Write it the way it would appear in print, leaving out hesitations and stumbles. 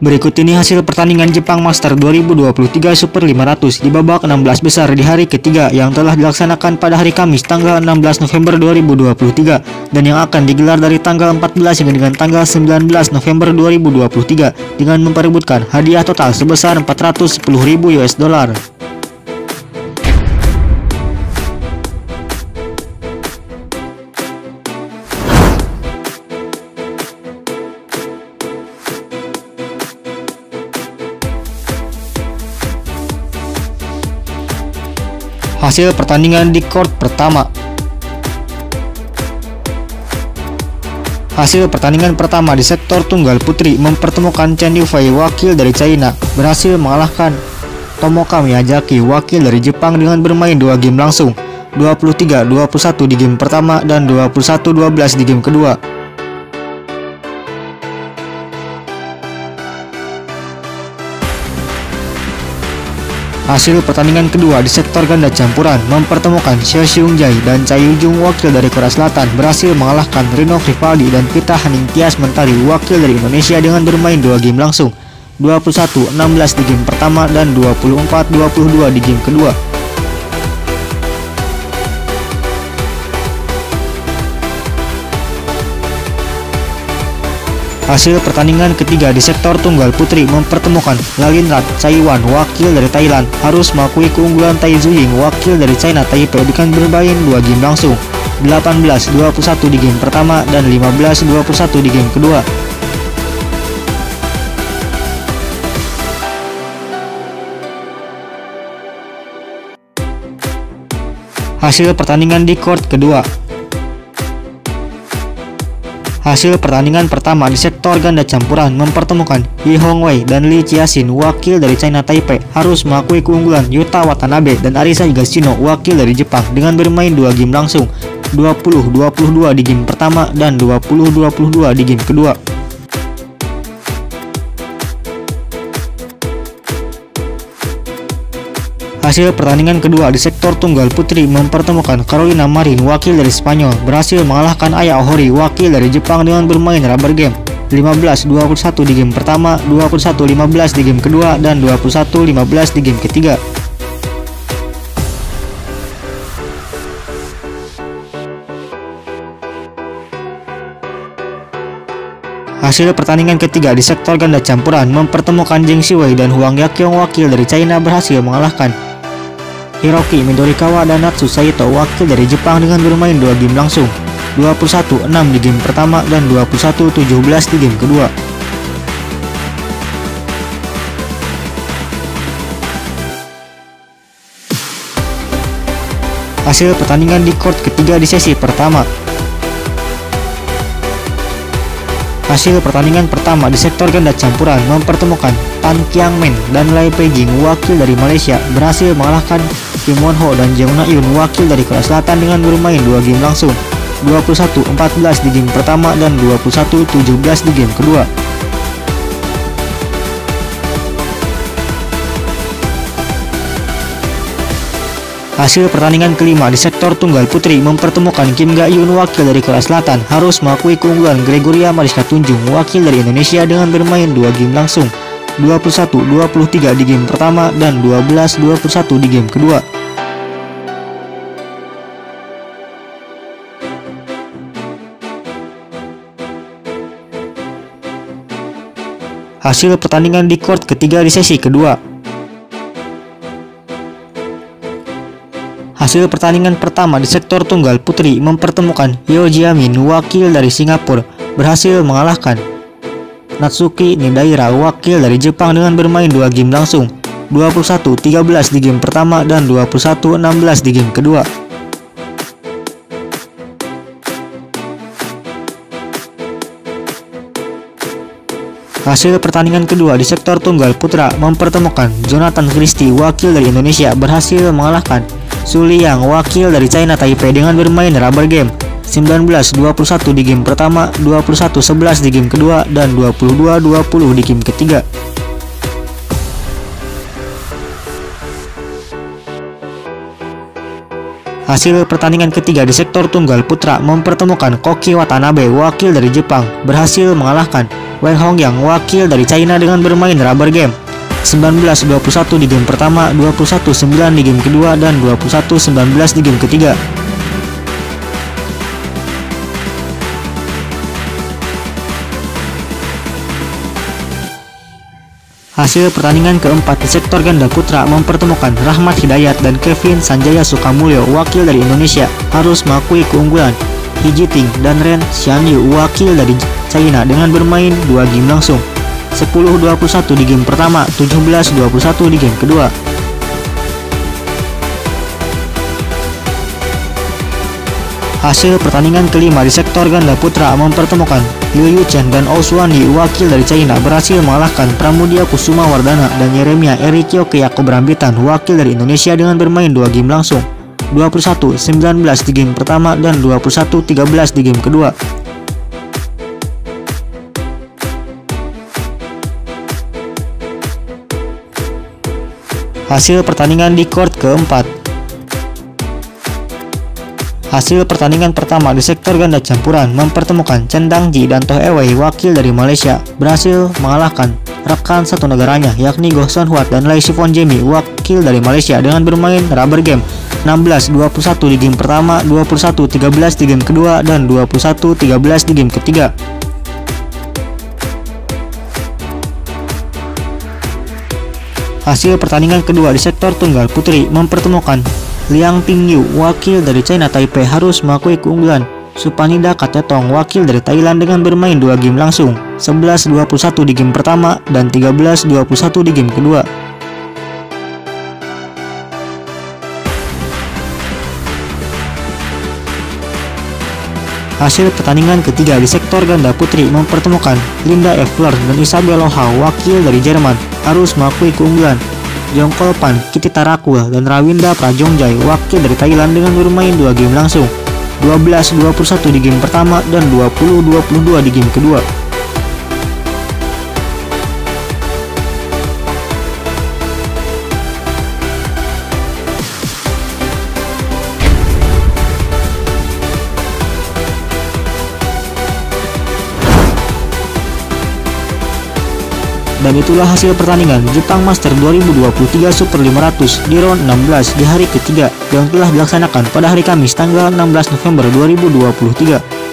Berikut ini hasil pertandingan Jepang Master 2023 Super 500 di babak 16 besar di hari ketiga yang telah dilaksanakan pada hari Kamis tanggal 16 November 2023 dan yang akan digelar dari tanggal 14 hingga dengan tanggal 19 November 2023 dengan memperebutkan hadiah total sebesar 410.000 US dollar. Hasil pertandingan di court pertama. Hasil pertandingan pertama di sektor tunggal putri mempertemukan Chen Yufei wakil dari China berhasil mengalahkan Tomoka Miyazaki wakil dari Jepang dengan bermain 2 game langsung, 23-21 di game pertama dan 21-12 di game kedua. Hasil pertandingan kedua di sektor ganda campuran mempertemukan Xie Xiongjae dan Cha Yujung wakil dari Korea Selatan berhasil mengalahkan Rino Rivaldi dan Pita Haningtyas Mentari wakil dari Indonesia dengan bermain 2 game langsung, 21-16 di game pertama dan 24-22 di game kedua. Hasil pertandingan ketiga di sektor tunggal putri mempertemukan Lalinrat Chaiwan wakil dari Thailand harus mengakui keunggulan Tai Zuying wakil dari China Taipei dengan bermain 2 game langsung, 18-21 di game pertama dan 15-21 di game kedua. Hasil pertandingan di court kedua. Hasil pertandingan pertama di sektor ganda campuran mempertemukan Yi Hongwei dan Li Jiaxin wakil dari China Taipei harus mengakui keunggulan Yuta Watanabe dan Arisa Higashino wakil dari Jepang dengan bermain 2 game langsung, 20-22 di game pertama dan 20-22 di game kedua. Hasil pertandingan kedua di sektor tunggal putri mempertemukan Carolina Marin wakil dari Spanyol berhasil mengalahkan Aya Ohori wakil dari Jepang dengan bermain rubber game, 15-21 di game pertama, 21-15 di game kedua dan 21-15 di game ketiga. Hasil pertandingan ketiga di sektor ganda campuran mempertemukan Zheng Siwei dan Huang Yaqiong wakil dari China berhasil mengalahkan Hiroki Midorikawa dan Natsu Saito wakil dari Jepang dengan bermain 2 game langsung, 21-6 di game pertama dan 21-17 di game kedua. Hasil pertandingan di court ketiga di sesi pertama. Hasil pertandingan pertama di sektor ganda campuran mempertemukan Tan Qiangmen dan Lai Peijing wakil dari Malaysia berhasil mengalahkan Kim Won Ho dan Jeong Na Yun wakil dari Korea Selatan dengan bermain 2 game langsung, 21-14 di game pertama dan 21-17 di game kedua. Hasil pertandingan kelima di sektor tunggal putri mempertemukan Kim Ga Eun wakil dari Korea Selatan harus mengakui keunggulan Gregoria Mariska Tunjung wakil dari Indonesia dengan bermain 2 game langsung, 21-23 di game pertama dan 12-21 di game kedua. Hasil pertandingan di court ketiga di sesi kedua. Hasil pertandingan pertama di sektor tunggal putri mempertemukan Yeo Jiamin wakil dari Singapura berhasil mengalahkan Natsuki Nidaira wakil dari Jepang dengan bermain 2 game langsung, 21-13 di game pertama dan 21-16 di game kedua. Hasil pertandingan kedua di sektor tunggal putra mempertemukan Jonathan Christie wakil dari Indonesia berhasil mengalahkan Su Liang wakil dari China Taipei dengan bermain rubber game, 19-21 di game pertama, 21-11 di game kedua dan 22-20 di game ketiga. Hasil pertandingan ketiga di sektor tunggal putra mempertemukan Koki Watanabe wakil dari Jepang berhasil mengalahkan Wang Hongyang wakil dari China dengan bermain rubber game 19-21 di game pertama, 21-9 di game kedua, dan 21-19 di game ketiga. Hasil pertandingan keempat di sektor ganda putra mempertemukan Rahmat Hidayat dan Kevin Sanjaya Sukamulyo wakil dari Indonesia harus mengakui keunggulan He Jiting dan Ren Xianyu wakil dari China dengan bermain 2 game langsung 10-21 di game pertama, 17-21 di game kedua. Hasil pertandingan kelima di sektor ganda putra mempertemukan Liu Yuchen dan Osuandi wakil dari China berhasil mengalahkan Pramudia Kusuma Wardana dan Yeremia Erikio Keyako Brambitan wakil dari Indonesia dengan bermain 2 game langsung 21-19 di game pertama dan 21-13 di game kedua. Hasil pertandingan di court keempat. Hasil pertandingan pertama di sektor ganda campuran mempertemukan Chen Dangji dan Toh Ewei wakil dari Malaysia berhasil mengalahkan rekan satu negaranya yakni Goh Son Huat dan Lai Sifon Jemi wakil dari Malaysia dengan bermain rubber game 16-21 di game pertama, 21-13 di game kedua, dan 21-13 di game ketiga. Hasil pertandingan kedua di sektor tunggal putri mempertemukan Liang Pingyu wakil dari China Taipei harus mengakui keunggulan Supanida Katetong wakil dari Thailand dengan bermain 2 game langsung 11-21 di game pertama dan 13-21 di game kedua. Hasil pertandingan ketiga di sektor ganda putri mempertemukan Linda Efler dan Isabel Loha wakil dari Jerman harus mengakui keunggulan Jongkol Pan Kititarakul dan Rawinda Prajongjai wakil dari Thailand dengan bermain 2 game langsung 12-21 di game pertama dan 20-22 di game kedua. Dan itulah hasil pertandingan Jepang Master 2023 Super 500 di round 16 di hari ketiga yang telah dilaksanakan pada hari Kamis tanggal 16 November 2023.